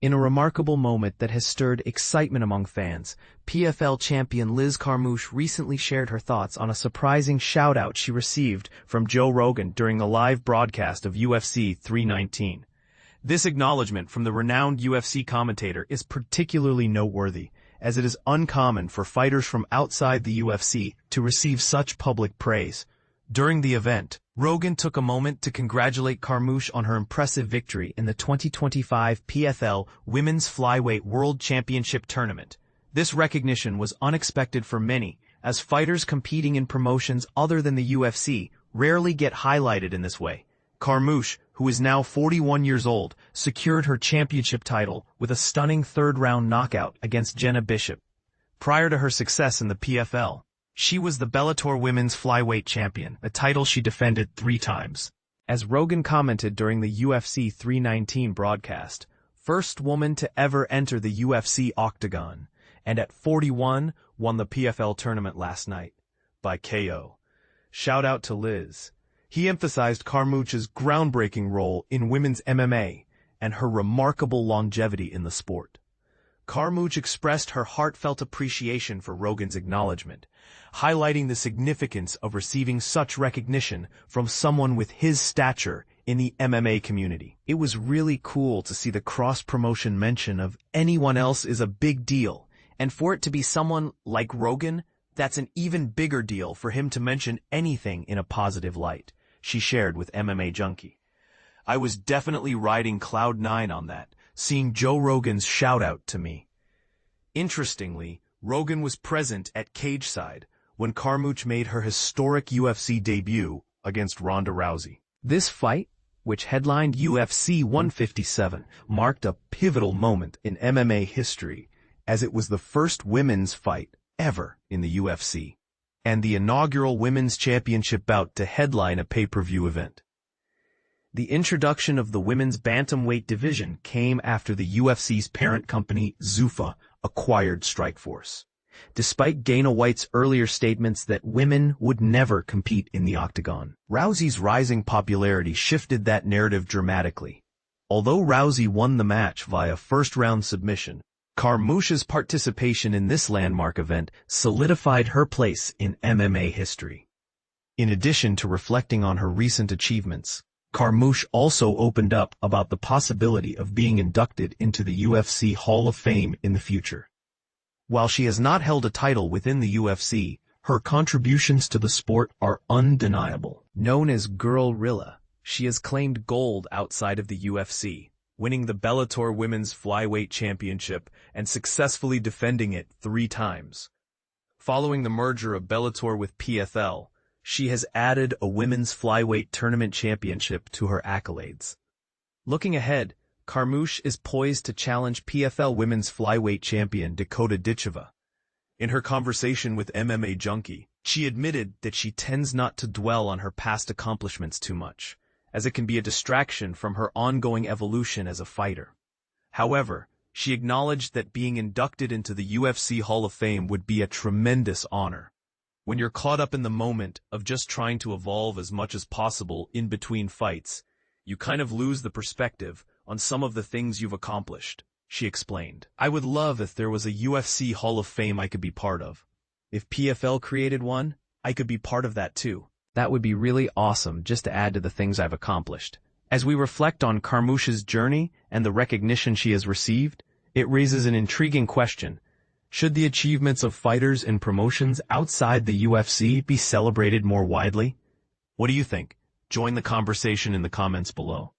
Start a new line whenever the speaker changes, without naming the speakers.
In a remarkable moment that has stirred excitement among fans, PFL champion Liz Carmouche recently shared her thoughts on a surprising shout-out she received from Joe Rogan during the live broadcast of UFC 319. This acknowledgement from the renowned UFC commentator is particularly noteworthy, as it is uncommon for fighters from outside the UFC to receive such public praise. During the event, Rogan took a moment to congratulate Carmouche on her impressive victory in the 2025 PFL Women's Flyweight World Championship Tournament. This recognition was unexpected for many, as fighters competing in promotions other than the UFC rarely get highlighted in this way. Carmouche, who is now 41 years old, secured her championship title with a stunning third-round knockout against Jenna Bishop. Prior to her success in the PFL, she was the Bellator Women's Flyweight Champion, a title she defended 3 times. As Rogan commented during the UFC 319 broadcast, first woman to ever enter the UFC octagon, and at 41, won the PFL tournament last night by KO. Shout out to Liz. He emphasized Carmouche's groundbreaking role in women's MMA and her remarkable longevity in the sport. Carmouche expressed her heartfelt appreciation for Rogan's acknowledgement, highlighting the significance of receiving such recognition from someone with his stature in the MMA community. It was really cool to see the cross-promotion mention of anyone else is a big deal, and for it to be someone like Rogan, that's an even bigger deal for him to mention anything in a positive light, she shared with MMA Junkie. I was definitely riding Cloud 9 on that, seeing Joe Rogan's shout-out to me. Interestingly, Rogan was present at cageside when Carmouche made her historic UFC debut against Ronda Rousey. This fight, which headlined UFC 157, marked a pivotal moment in MMA history, as it was the first women's fight ever in the UFC, and the inaugural Women's Championship bout to headline a pay-per-view event. The introduction of the women's bantamweight division came after the UFC's parent company, Zuffa, acquired Strikeforce. Despite Dana White's earlier statements that women would never compete in the octagon, Rousey's rising popularity shifted that narrative dramatically. Although Rousey won the match via first-round submission, Carmouche's participation in this landmark event solidified her place in MMA history. In addition to reflecting on her recent achievements, Carmouche also opened up about the possibility of being inducted into the UFC Hall of Fame in the future. While she has not held a title within the UFC, her contributions to the sport are undeniable. Known as Girl-Rilla, she has claimed gold outside of the UFC, winning the Bellator Women's Flyweight Championship and successfully defending it 3 times. Following the merger of Bellator with PFL, she has added a Women's Flyweight Tournament Championship to her accolades. Looking ahead, Carmouche is poised to challenge PFL Women's Flyweight Champion Dakota Ditcheva. In her conversation with MMA Junkie, she admitted that she tends not to dwell on her past accomplishments too much, as it can be a distraction from her ongoing evolution as a fighter. However, she acknowledged that being inducted into the UFC Hall of Fame would be a tremendous honor. When you're caught up in the moment of just trying to evolve as much as possible in between fights, you kind of lose the perspective on some of the things you've accomplished, she explained. I would love if there was a UFC Hall of Fame I could be part of. If PFL created one, I could be part of that too. That would be really awesome just to add to the things I've accomplished. As we reflect on Carmouche's journey and the recognition she has received, it raises an intriguing question. Should the achievements of fighters in promotions outside the UFC be celebrated more widely? What do you think? Join the conversation in the comments below.